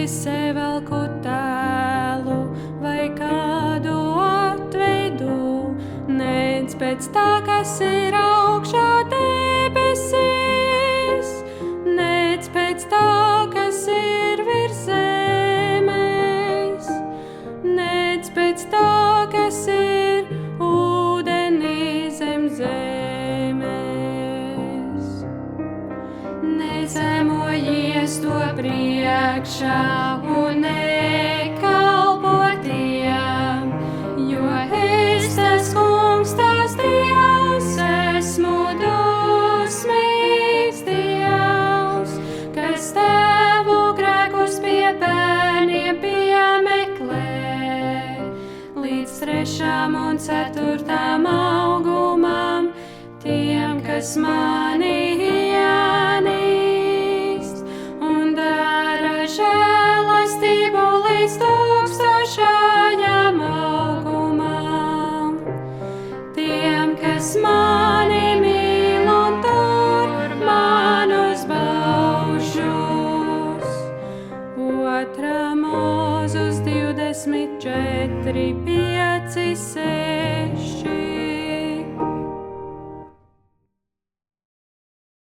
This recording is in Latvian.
sevelku tēlu vai kādu atveidu, nec pēc tā, kas ir augšā debesīs, nec pēc tā, kas ir virs zemes, nec pēc tā, kas ir ūdenī zem zemes. Nezemojies to priekšā un nekalpo tiem, jo es tas kungs, tas Dievs, esmu dusmīgs Dievs, kas tevu grēkus pie bērniem piemeklē, līdz 3. un 4. augumam, tiem, kas mani ienīst, un dara žēlastību līdz 1000. augumam. Tiem, kas mani mīl un tur manus baušus. 2. Mūzes 24, 5, 6.